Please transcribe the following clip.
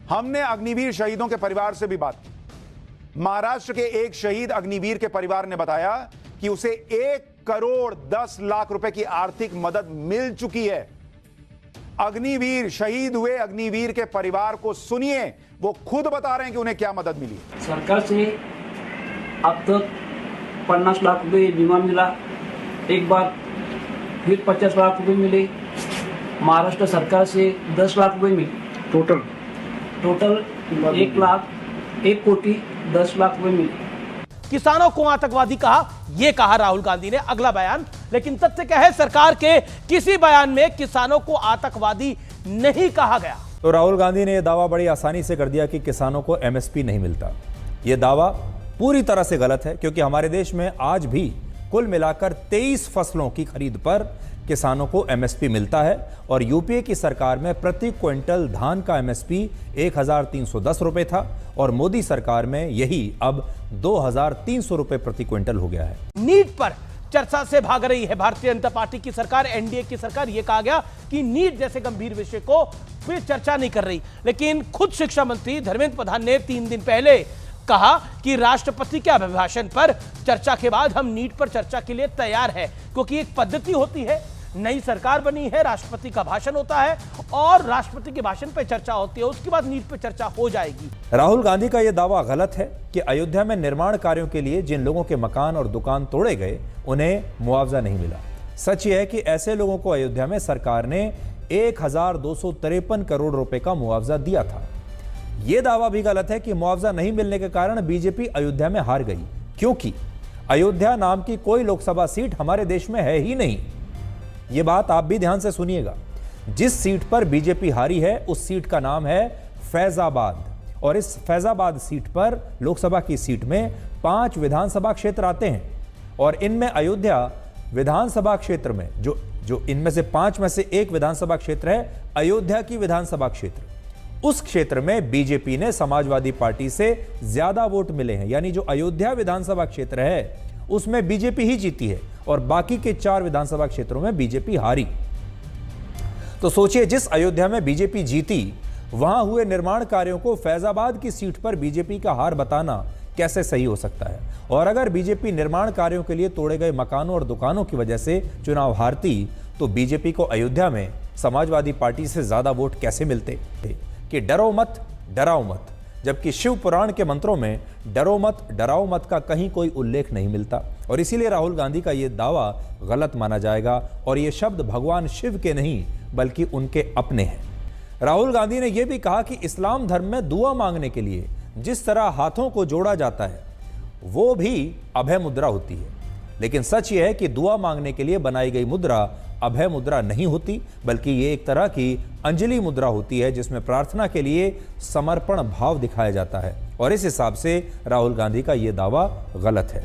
हमने अग्निवीर शहीदों के परिवार से भी बात की। महाराष्ट्र के एक शहीद अग्निवीर के परिवार ने बताया कि उसे 1,10,00,000 रुपए की आर्थिक मदद मिल चुकी है। अग्निवीर शहीद हुए अग्निवीर के परिवार को सुनिए, वो खुद बता रहे हैं कि उन्हें क्या मदद मिली। सरकार से अब तक 50 लाख रुपए बीमा मिला, एक बार फिर 50 लाख रुपए मिले, महाराष्ट्र सरकार से 10 लाख रुपए मिले, टोटल 1,10,00,000 रुपए मिले। किसानों को आतंकवादी कहा, यह कहा राहुल गांधी ने। अगला बयान, लेकिन तथ्य क्या है, सरकार के किसी बयान में किसानों को आतंकवादी नहीं कहा गया। तो राहुल गांधी ने यह दावा बड़ी आसानी से कर दिया कि किसानों को एमएसपी नहीं मिलता। यह दावा पूरी तरह से गलत है, क्योंकि हमारे देश में आज भी कुल मिलाकर 23 फसलों की खरीद पर किसानों को एमएसपी मिलता है और यूपीए की सरकार में प्रति क्विंटल धान का एमएसपी 1,310 रुपए था और मोदी सरकार में यही अब 2,300 रुपए प्रति क्विंटल हो गया है। नीट पर चर्चा से भाग रही है भारतीय जनता पार्टी की सरकार, एनडीए की सरकार। यह कहा गया कि नीट जैसे गंभीर विषय को फिर चर्चा नहीं कर रही, लेकिन खुद शिक्षा मंत्री धर्मेंद्र प्रधान ने 3 दिन पहले कहा कि राष्ट्रपति के अभिभाषण पर चर्चा के बाद हम नीट पर चर्चा के लिए तैयार है, क्योंकि एक पद्धति होती है, नई सरकार बनी है, राष्ट्रपति का भाषण होता है और राष्ट्रपति के भाषण पर चर्चा होती है, उसके बाद नीट पर चर्चा हो जाएगी। राहुल गांधी का यह दावा गलत है कि अयोध्या में निर्माण कार्यों के लिए जिन लोगों के मकान और दुकान तोड़े गए उन्हें मुआवजा नहीं मिला। सच यह है कि ऐसे लोगों को अयोध्या में सरकार ने 1,253 करोड़ रुपए का मुआवजा दिया था। यह दावा भी गलत है कि मुआवजा नहीं मिलने के कारण बीजेपी अयोध्या में हार गई, क्योंकि अयोध्या नाम की कोई लोकसभा सीट हमारे देश में है ही नहीं। यह बात आप भी ध्यान से सुनिएगा। जिस सीट पर बीजेपी हारी है उस सीट का नाम है फैजाबाद, और इस फैजाबाद सीट पर लोकसभा की सीट में 5 विधानसभा क्षेत्र आते हैं और इनमें अयोध्या विधानसभा क्षेत्र में जो इनमें से 5 में से एक विधानसभा क्षेत्र है अयोध्या की विधानसभा क्षेत्र, उस क्षेत्र में बीजेपी ने समाजवादी पार्टी से ज्यादा वोट मिले हैं। यानी जो अयोध्या विधानसभा क्षेत्र है उसमें बीजेपी ही जीती है और बाकी के 4 विधानसभा क्षेत्रों में बीजेपी हारी। तो सोचिए, जिस अयोध्या में बीजेपी जीती वहां हुए निर्माण कार्यों को फैजाबाद की सीट पर बीजेपी का हार बताना कैसे सही हो सकता है। और अगर बीजेपी निर्माण कार्यों के लिए तोड़े गए मकानों और दुकानों की वजह से चुनाव हारती तो बीजेपी को अयोध्या में समाजवादी पार्टी से ज्यादा वोट कैसे मिलते थे कि डरो मत डराओ मत, जबकि शिव पुराण के मंत्रों में डरो मत डराओ मत का कहीं कोई उल्लेख नहीं मिलता। और इसीलिए राहुल गांधी का यह दावा गलत माना जाएगा और ये शब्द भगवान शिव के नहीं बल्कि उनके अपने हैं। राहुल गांधी ने यह भी कहा कि इस्लाम धर्म में दुआ मांगने के लिए जिस तरह हाथों को जोड़ा जाता है वो भी अभय मुद्रा होती है, लेकिन सच यह है कि दुआ मांगने के लिए बनाई गई मुद्रा अभय मुद्रा नहीं होती, बल्कि ये एक तरह की अंजलि मुद्रा होती है जिसमें प्रार्थना के लिए समर्पण भाव दिखाया जाता है। और इस हिसाब से राहुल गांधी का यह दावा गलत है।